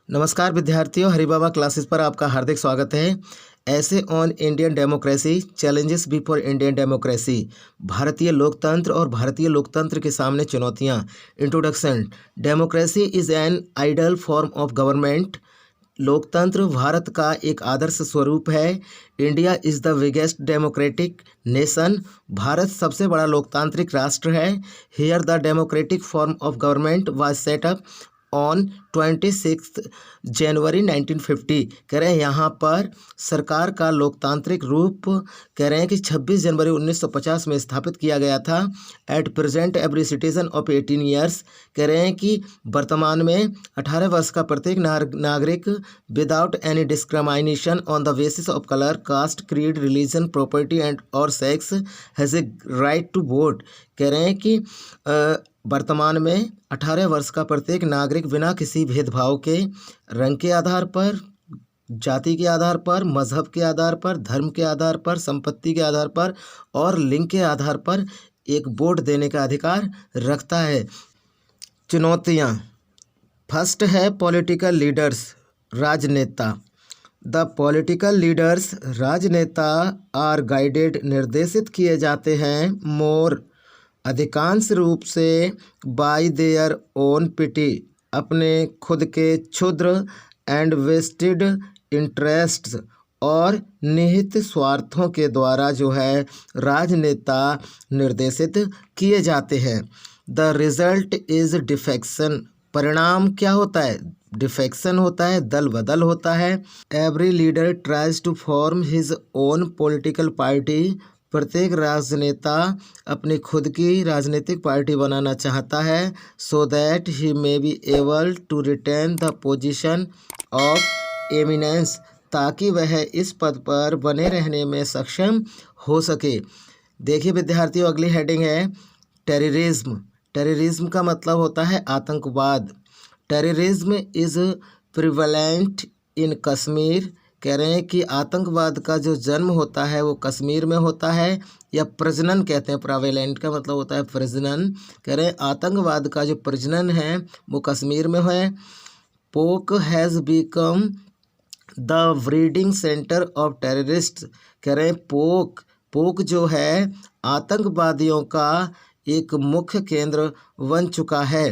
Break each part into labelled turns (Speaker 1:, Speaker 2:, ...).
Speaker 1: नमस्कार विद्यार्थियों, हरिबाबा क्लासेस पर आपका हार्दिक स्वागत है। ऐसे on Indian democracy, challenges before Indian democracy, भारतीय लोकतंत्र और भारतीय लोकतंत्र के सामने चुनौतियां। Introduction. Democracy is an ideal form of government. लोकतंत्र भारत का एक आदर्श स्वरूप है। India is the biggest democratic nation. Bharat सबसे बड़ा लोकतांत्रिक राष्ट्र है। Here the democratic form of government was set up on 26 जनवरी 1950। कह रहे हैं यहाँ पर सरकार का लोकतांत्रिक रूप कह रहे हैं कि 26 जनवरी 1950 में स्थापित किया गया था। At present every citizen of 18 years, कह रहे हैं कि वर्तमान में 18 वर्ष का प्रत्येक नागरिक without any discrimination on the basis of colour, caste, creed, religion, property and और sex has a right to vote. कह रहे हैं कि वर्तमान में 18 वर्ष का प्रत्येक नागरिक बिना किसी भेदभाव के रंग के आधार पर, जाति के आधार पर, मजहब के आधार पर, धर्म के आधार पर, संपत्ति के आधार पर और लिंग के आधार पर एक वोट देने का अधिकार रखता है। चुनौतियाँ। फर्स्ट है पॉलिटिकल लीडर्स, राजनेता। द पॉलिटिकल लीडर्स, राजनेता आर गाइडेड, निर्देशित किए जाते हैं, मोर अधिकांश रूप से, बाय देयर ओन पिटी, अपने खुद के क्षुद्र, एंड वेस्टेड इंटरेस्ट्स और निहित स्वार्थों के द्वारा जो है राजनेता निर्देशित किए जाते हैं। द रिजल्ट इज डिफेक्शन, परिणाम क्या होता है? डिफेक्शन होता है, दल बदल होता है। Every leader tries to form his own political party, प्रत्येक राजनेता अपनी खुद की राजनीतिक पार्टी बनाना चाहता है। So that he may be able to retain the position of eminence, ताकि वह इस पद पर बने रहने में सक्षम हो सके। देखिए विद्यार्थियों, अगली हेडिंग है टेररिज्म। टेररिज्म का मतलब होता है आतंकवाद। Terrorism is prevalent in Kashmir, कह रहे हैं कि आतंकवाद का जो जन्म होता है वो कश्मीर में होता है, या प्रजनन कहते हैं। प्रेवेलेंट का मतलब होता है प्रजनन। कह रहे हैं आतंकवाद का जो प्रजनन है वो कश्मीर में है। पोक has become the breeding centre of terrorist, कह रहे हैं पोक जो है आतंकवादियों का एक मुख्य केंद्र बन चुका है।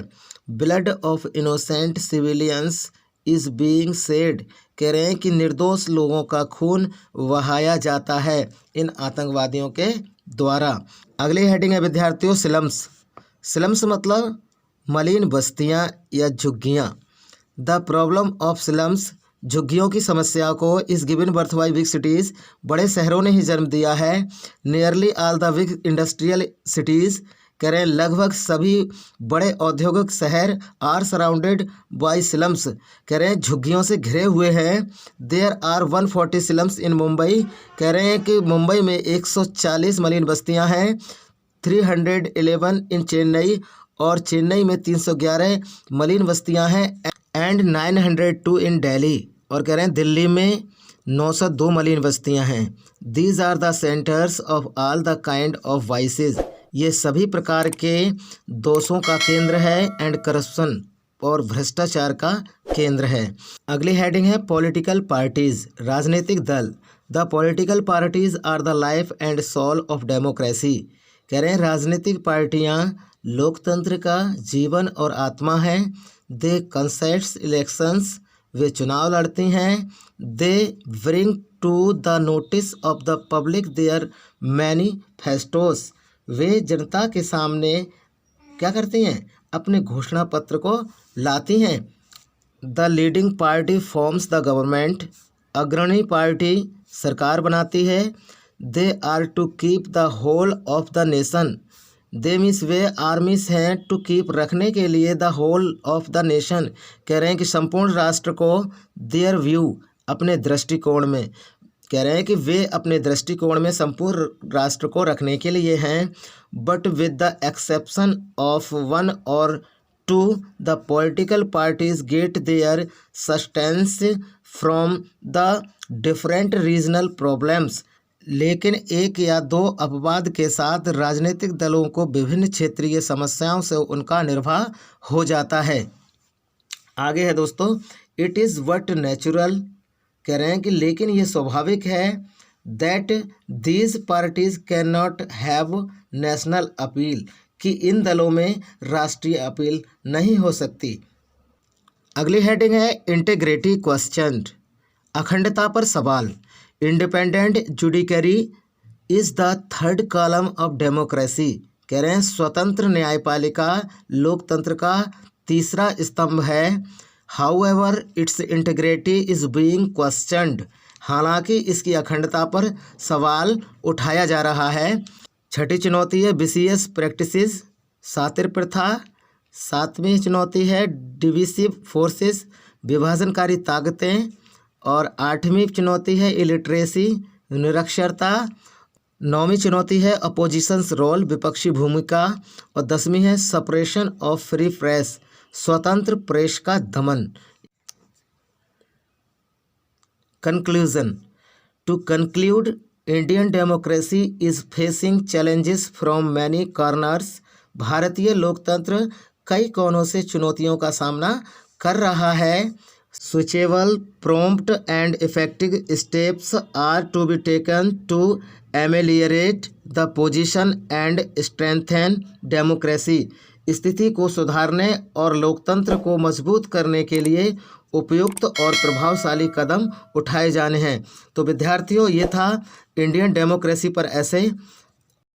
Speaker 1: Blood of innocent civilians is being said, कह रहे हैं कि निर्दोष लोगों का खून बहाया जाता है इन आतंकवादियों के द्वारा। अगली हेडिंग है विद्यार्थियों स्लम्स। स्लम्स मतलब मलिन बस्तियां या झुग्गियां। द प्रॉब्लम ऑफ स्लम्स, झुग्गियों की समस्या को इस given birth by big cities, बड़े शहरों ने ही जन्म दिया है। Nearly all the big industrial cities, कह रहे हैं लगभग सभी बड़े औद्योगिक शहर आर सराउंडेड बाई स्लम्स, कह रहे हैं झुग्गियों से घिरे हुए हैं। देयर आर 140 स्लम्स इन मुंबई, कह रहे हैं कि मुंबई में 140 मलिन बस्तियां हैं। 311 इन चेन्नई, और चेन्नई में 311 मलिन बस्तियां हैं। एंड 902 इन दिल्ली, और कह रहे हैं दिल्ली में 902 मलिन बस्तियां हैं। These are the centres of all the kind of vices, ये सभी प्रकार के दोषों का केंद्र है। एंड करप्शन, और भ्रष्टाचार का केंद्र है। अगली हेडिंग है पॉलिटिकल पार्टीज, राजनीतिक दल। The political parties are the life and soul of democracy, कह रहे हैं राजनीतिक पार्टियां लोकतंत्र का जीवन और आत्मा है। दे कंसेप्ट इलेक्शंस, वे चुनाव लड़ती हैं। They bring to the notice of the public their manifestos, वे जनता के सामने क्या करती हैं? अपने घोषणा पत्र को लाती हैं। The leading party forms the government, अग्रणी पार्टी सरकार बनाती है। They are to keep the whole of the nation, they means वे आर्मीज हैं, टू कीप रखने के लिए the whole of the nation, कह रहे हैं कि संपूर्ण राष्ट्र को, देयर व्यू अपने दृष्टिकोण में, कह रहे हैं कि वे अपने दृष्टिकोण में संपूर्ण राष्ट्र को रखने के लिए हैं। But with the exception of one और two, the political parties get their sustenance from the different regional problems, लेकिन एक या दो अपवाद के साथ राजनीतिक दलों को विभिन्न क्षेत्रीय समस्याओं से उनका निर्वाह हो जाता है। आगे है दोस्तों इट इज़ वट नेचुरल, कह रहे हैं कि लेकिन ये स्वाभाविक है, that these parties can not have national appeal, कि इन दलों में राष्ट्रीय अपील नहीं हो सकती। अगली हेडिंग है इंटीग्रिटी क्वेश्चन, अखंडता पर सवाल। Independent judiciary is the third column of democracy, कह रहे हैं स्वतंत्र न्यायपालिका लोकतंत्र का तीसरा स्तंभ है। However it's integrity is being questioned, हालांकि इसकी अखंडता पर सवाल उठाया जा रहा है। छठी चुनौती है विसीएस प्रैक्टिसेस, सातिर प्रथा। सातवीं चुनौती है डिविसिव फोर्सेस, विभाजनकारी ताकतें। और आठवीं चुनौती है इलिटरेसी, निरक्षरता। नौवीं चुनौती है अपोजिशंस रोल, विपक्षी भूमिका। और 10वीं है सप्रेशन ऑफ फ्री प्रेस, स्वतंत्र प्रेस का दमन। Conclusion, to conclude, Indian democracy is facing challenges from many corners, भारतीय लोकतंत्र कई कोनों से चुनौतियों का सामना कर रहा है। Suitable, prompt and effective steps are to be taken to ameliorate the position and strengthen democracy, स्थिति को सुधारने और लोकतंत्र को मजबूत करने के लिए उपयुक्त और प्रभावशाली कदम उठाए जाने हैं। तो विद्यार्थियों, ये था इंडियन डेमोक्रेसी पर ऐसे